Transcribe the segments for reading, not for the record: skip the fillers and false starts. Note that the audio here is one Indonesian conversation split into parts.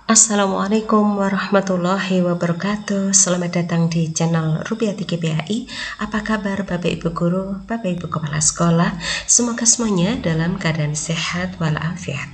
Assalamualaikum warahmatullahi wabarakatuh. Selamat datang di channel Rupiati GPAI. Apa kabar Bapak Ibu Guru, Bapak Ibu Kepala Sekolah? Semoga semuanya dalam keadaan sehat walafiat.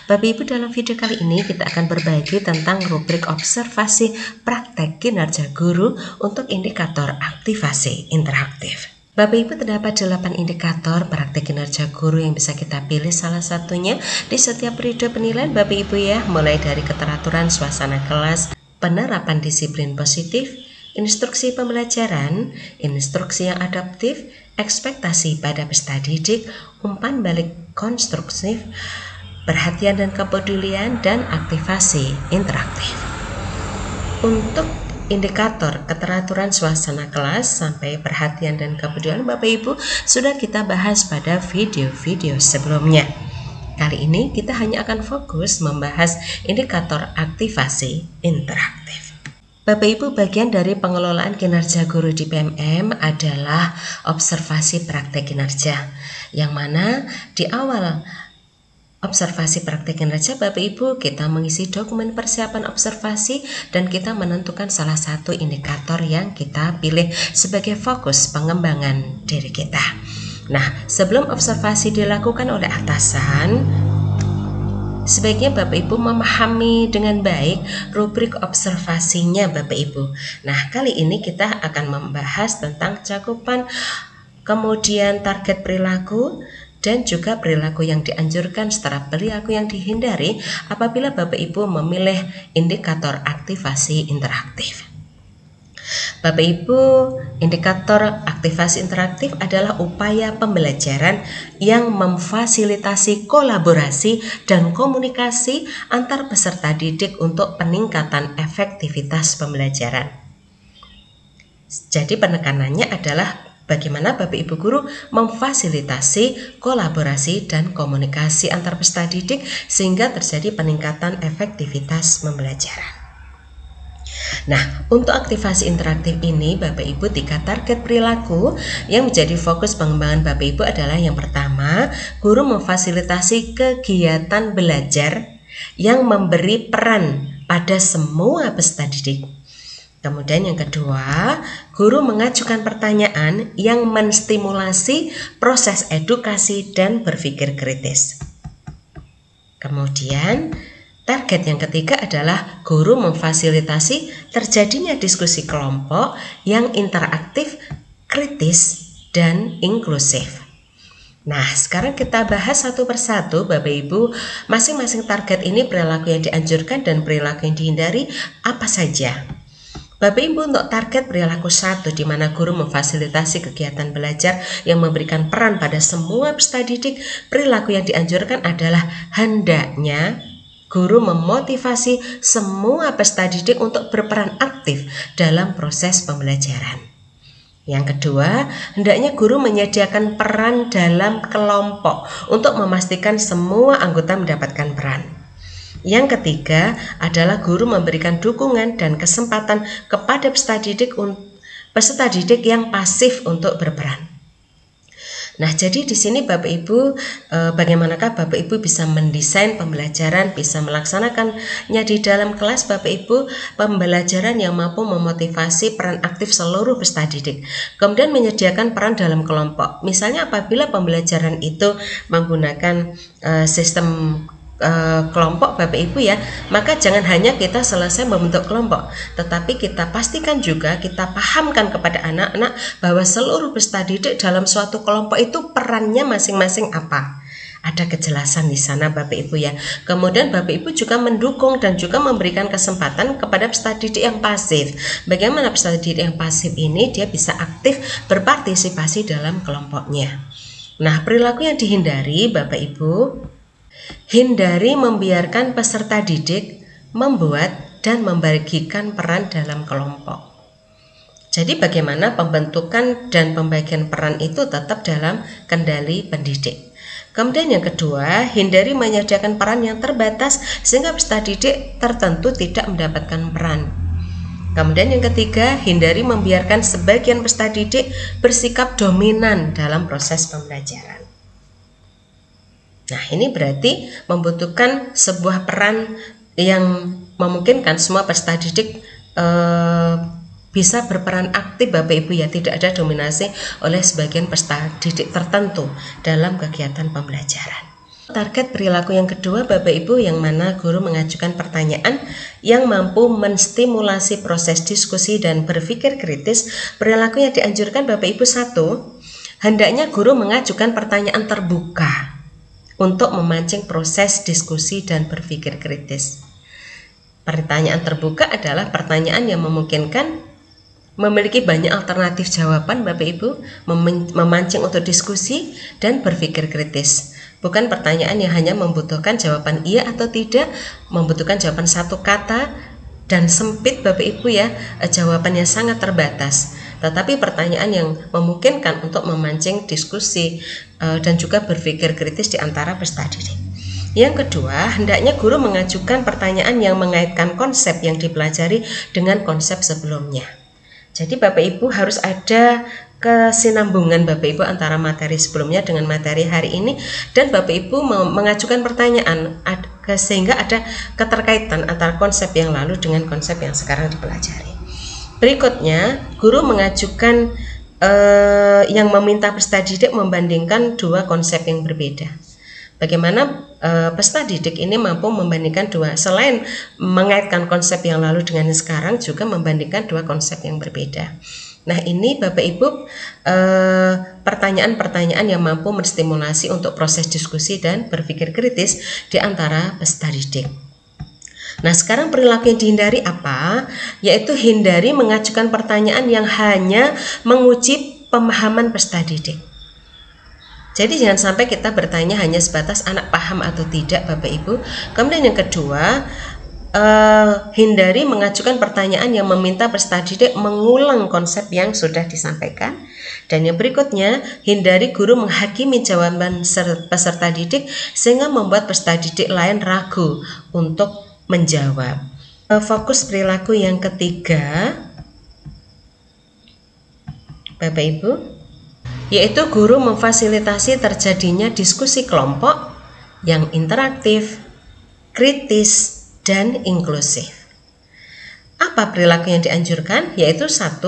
Bapak Ibu, dalam video kali ini kita akan berbagi tentang rubrik observasi praktek kinerja guru untuk indikator aktivasi interaktif. Bapak Ibu, terdapat 8 indikator praktek kinerja guru yang bisa kita pilih salah satunya di setiap periode penilaian Bapak Ibu ya, mulai dari keteraturan suasana kelas, penerapan disiplin positif, instruksi pembelajaran, instruksi yang adaptif, ekspektasi pada peserta didik, umpan balik konstruktif, perhatian dan kepedulian, dan aktivasi interaktif. Untuk indikator keteraturan suasana kelas sampai perhatian dan kepedulian Bapak Ibu sudah kita bahas pada video-video sebelumnya. Kali ini kita hanya akan fokus membahas indikator aktivasi interaktif. Bapak Ibu, bagian dari pengelolaan kinerja guru di PMM adalah observasi praktek kinerja, yang mana di awal observasi praktek kinerja Bapak Ibu kita mengisi dokumen persiapan observasi dan kita menentukan salah satu indikator yang kita pilih sebagai fokus pengembangan diri kita. Nah, sebelum observasi dilakukan oleh atasan, sebaiknya Bapak Ibu memahami dengan baik rubrik observasinya Bapak Ibu. Nah, kali ini kita akan membahas tentang cakupan, kemudian target perilaku, dan juga perilaku yang dianjurkan serta perilaku yang dihindari apabila Bapak Ibu memilih indikator aktivasi interaktif. Bapak Ibu, indikator aktivasi interaktif adalah upaya pembelajaran yang memfasilitasi kolaborasi dan komunikasi antar peserta didik untuk peningkatan efektivitas pembelajaran. Jadi penekanannya adalah bagaimana Bapak Ibu Guru memfasilitasi kolaborasi dan komunikasi antar peserta didik sehingga terjadi peningkatan efektivitas pembelajaran. Nah, untuk aktivasi interaktif ini Bapak Ibu 3 target perilaku yang menjadi fokus pengembangan Bapak Ibu adalah yang pertama, guru memfasilitasi kegiatan belajar yang memberi peran pada semua peserta didik. Kemudian yang kedua, guru mengajukan pertanyaan yang menstimulasi proses edukasi dan berpikir kritis. Kemudian target yang ketiga adalah guru memfasilitasi terjadinya diskusi kelompok yang interaktif, kritis, dan inklusif. Nah, sekarang kita bahas satu persatu Bapak Ibu, masing-masing target ini perilaku yang dianjurkan dan perilaku yang dihindari apa saja. Bapak Ibu, untuk target perilaku 1 di mana guru memfasilitasi kegiatan belajar yang memberikan peran pada semua peserta didik, perilaku yang dianjurkan adalah hendaknya guru memotivasi semua peserta didik untuk berperan aktif dalam proses pembelajaran. Yang kedua, hendaknya guru menyediakan peran dalam kelompok untuk memastikan semua anggota mendapatkan peran. Yang ketiga adalah guru memberikan dukungan dan kesempatan kepada peserta didik yang pasif untuk berperan. Nah, jadi di sini Bapak Ibu, bagaimanakah Bapak Ibu bisa mendesain pembelajaran, bisa melaksanakannya di dalam kelas Bapak Ibu, pembelajaran yang mampu memotivasi peran aktif seluruh peserta didik. Kemudian menyediakan peran dalam kelompok. Misalnya apabila pembelajaran itu menggunakan sistem kelompok Bapak Ibu ya, maka jangan hanya kita selesai membentuk kelompok, tetapi kita pastikan juga kita pahamkan kepada anak-anak bahwa seluruh peserta didik dalam suatu kelompok itu perannya masing-masing apa. Ada kejelasan di sana Bapak Ibu ya. Kemudian Bapak Ibu juga mendukung dan juga memberikan kesempatan kepada peserta didik yang pasif. Bagaimana peserta didik yang pasif ini dia bisa aktif berpartisipasi dalam kelompoknya. Nah, perilaku yang dihindari Bapak Ibu, hindari membiarkan peserta didik membuat dan membagikan peran dalam kelompok. Jadi bagaimana pembentukan dan pembagian peran itu tetap dalam kendali pendidik. Kemudian yang kedua, hindari menyediakan peran yang terbatas sehingga peserta didik tertentu tidak mendapatkan peran. Kemudian yang ketiga, hindari membiarkan sebagian peserta didik bersikap dominan dalam proses pembelajaran. Nah, ini berarti membutuhkan sebuah peran yang memungkinkan semua peserta didik bisa berperan aktif Bapak Ibu ya, tidak ada dominasi oleh sebagian peserta didik tertentu dalam kegiatan pembelajaran. Target perilaku yang kedua Bapak Ibu, yang mana guru mengajukan pertanyaan yang mampu menstimulasi proses diskusi dan berpikir kritis. Perilaku yang dianjurkan Bapak Ibu, 1, hendaknya guru mengajukan pertanyaan terbuka untuk memancing proses diskusi dan berpikir kritis. Pertanyaan terbuka adalah pertanyaan yang memungkinkan memiliki banyak alternatif jawaban Bapak Ibu, memancing untuk diskusi dan berpikir kritis. Bukan pertanyaan yang hanya membutuhkan jawaban iya atau tidak, membutuhkan jawaban satu kata dan sempit Bapak Ibu ya, jawabannya sangat terbatas. Tetapi pertanyaan yang memungkinkan untuk memancing diskusi dan juga berpikir kritis di antara peserta didik. Yang kedua, hendaknya guru mengajukan pertanyaan yang mengaitkan konsep yang dipelajari dengan konsep sebelumnya. Jadi Bapak Ibu harus ada kesinambungan Bapak Ibu antara materi sebelumnya dengan materi hari ini, dan Bapak Ibu mengajukan pertanyaan sehingga ada keterkaitan antara konsep yang lalu dengan konsep yang sekarang dipelajari. Berikutnya, guru mengajukan yang meminta peserta didik membandingkan dua konsep yang berbeda. Bagaimana peserta didik ini mampu membandingkan dua, selain mengaitkan konsep yang lalu dengan yang sekarang, juga membandingkan dua konsep yang berbeda. Nah, ini Bapak Ibu pertanyaan-pertanyaan yang mampu menstimulasi untuk proses diskusi dan berpikir kritis di antara peserta didik. Nah, sekarang perilaku yang dihindari apa? Yaitu hindari mengajukan pertanyaan yang hanya menguji pemahaman peserta didik. Jadi jangan sampai kita bertanya hanya sebatas anak paham atau tidak Bapak Ibu. Kemudian yang kedua, hindari mengajukan pertanyaan yang meminta peserta didik mengulang konsep yang sudah disampaikan. Dan yang berikutnya, hindari guru menghakimi jawaban peserta didik sehingga membuat peserta didik lain ragu untuk menjawab. Fokus perilaku yang ketiga Bapak Ibu, yaitu guru memfasilitasi terjadinya diskusi kelompok yang interaktif, kritis, dan inklusif. Apa perilaku yang dianjurkan? Yaitu 1,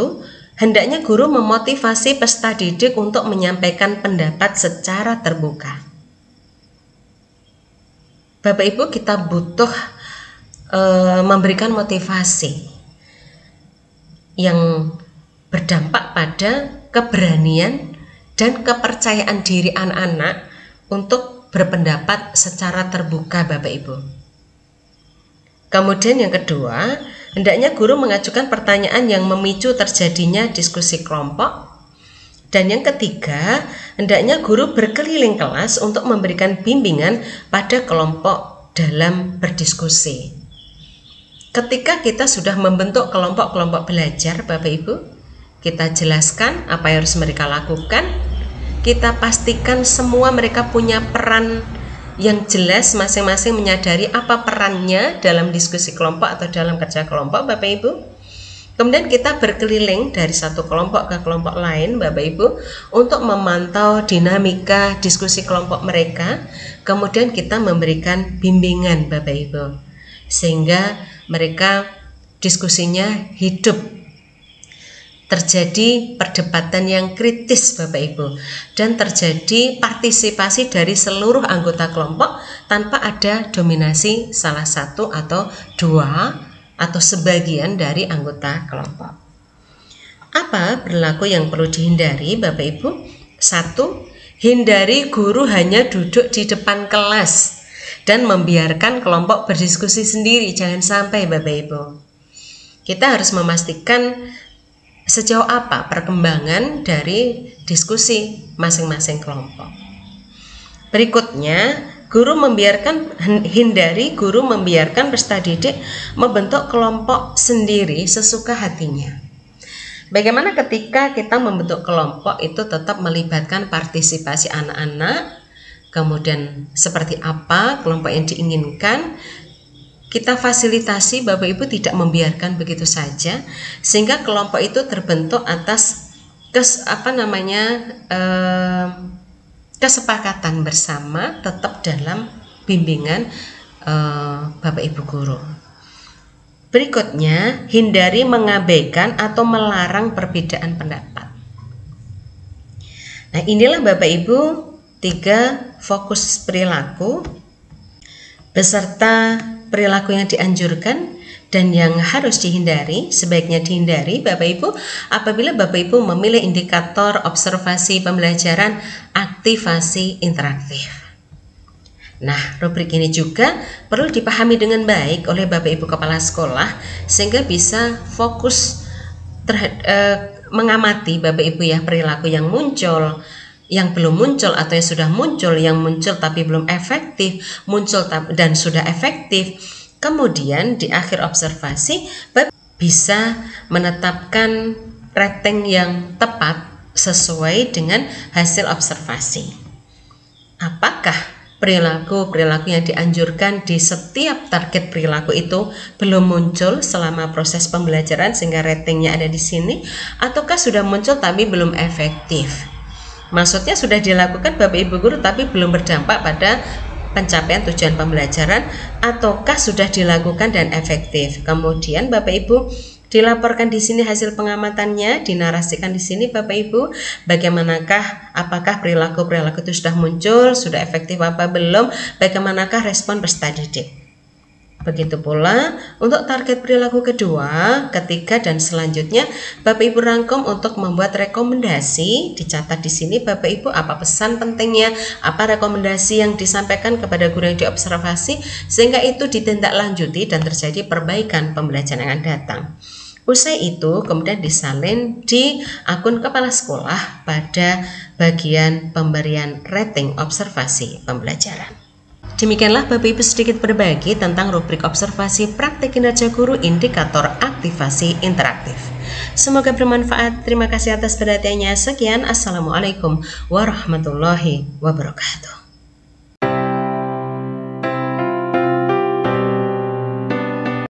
hendaknya guru memotivasi peserta didik untuk menyampaikan pendapat secara terbuka. Bapak Ibu, kita butuh memberikan motivasi yang berdampak pada keberanian dan kepercayaan diri anak-anak untuk berpendapat secara terbuka Bapak Ibu. Kemudian yang kedua, hendaknya guru mengajukan pertanyaan yang memicu terjadinya diskusi kelompok. Dan yang ketiga, hendaknya guru berkeliling kelas untuk memberikan bimbingan pada kelompok dalam berdiskusi. Ketika kita sudah membentuk kelompok-kelompok belajar Bapak Ibu, kita jelaskan apa yang harus mereka lakukan. Kita pastikan semua mereka punya peran yang jelas, masing-masing menyadari apa perannya dalam diskusi kelompok atau dalam kerja kelompok Bapak Ibu. Kemudian kita berkeliling dari satu kelompok ke kelompok lain Bapak Ibu untuk memantau dinamika diskusi kelompok mereka. Kemudian kita memberikan bimbingan Bapak Ibu sehingga mereka diskusinya hidup, terjadi perdebatan yang kritis Bapak Ibu, dan terjadi partisipasi dari seluruh anggota kelompok tanpa ada dominasi salah satu atau dua atau sebagian dari anggota kelompok. Apa perilaku yang perlu dihindari Bapak Ibu? 1, hindari guru hanya duduk di depan kelas dan membiarkan kelompok berdiskusi sendiri. Jangan sampai Bapak Ibu. Kita harus memastikan sejauh apa perkembangan dari diskusi masing-masing kelompok. Berikutnya, hindari guru membiarkan peserta didik membentuk kelompok sendiri sesuka hatinya. Bagaimana ketika kita membentuk kelompok itu tetap melibatkan partisipasi anak-anak, kemudian seperti apa kelompok yang diinginkan, kita fasilitasi Bapak Ibu, tidak membiarkan begitu saja sehingga kelompok itu terbentuk atas kesepakatan bersama tetap dalam bimbingan Bapak Ibu guru. Berikutnya, hindari mengabaikan atau melarang perbedaan pendapat. Nah, inilah Bapak Ibu 3 fokus perilaku beserta perilaku yang dianjurkan dan yang harus dihindari, sebaiknya dihindari Bapak Ibu apabila Bapak Ibu memilih indikator observasi pembelajaran aktivasi interaktif. Nah, rubrik ini juga perlu dipahami dengan baik oleh Bapak Ibu Kepala Sekolah sehingga bisa fokus mengamati Bapak Ibu ya perilaku yang muncul, yang belum muncul atau yang sudah muncul, yang muncul tapi belum efektif, muncul dan sudah efektif. Kemudian di akhir observasi Bapak bisa menetapkan rating yang tepat sesuai dengan hasil observasi. Apakah perilaku yang dianjurkan di setiap target perilaku itu belum muncul selama proses pembelajaran sehingga ratingnya ada di sini, ataukah sudah muncul tapi belum efektif? Maksudnya sudah dilakukan Bapak Ibu Guru tapi belum berdampak pada pencapaian tujuan pembelajaran, ataukah sudah dilakukan dan efektif? Kemudian Bapak Ibu dilaporkan di sini hasil pengamatannya, dinarasikan di sini Bapak Ibu, bagaimanakah, apakah perilaku itu sudah muncul, sudah efektif apa belum, bagaimanakah respon peserta didik. Begitu pula untuk target perilaku kedua, ketiga dan selanjutnya Bapak Ibu rangkum untuk membuat rekomendasi, dicatat di sini Bapak Ibu apa pesan pentingnya, apa rekomendasi yang disampaikan kepada guru yang diobservasi sehingga itu ditindaklanjuti dan terjadi perbaikan pembelajaran yang akan datang. Usai itu kemudian disalin di akun kepala sekolah pada bagian pemberian rating observasi pembelajaran. Demikianlah Bapak Ibu sedikit berbagi tentang rubrik observasi praktik kinerja guru indikator aktivasi interaktif. Semoga bermanfaat. Terima kasih atas perhatiannya. Sekian, Assalamualaikum warahmatullahi wabarakatuh.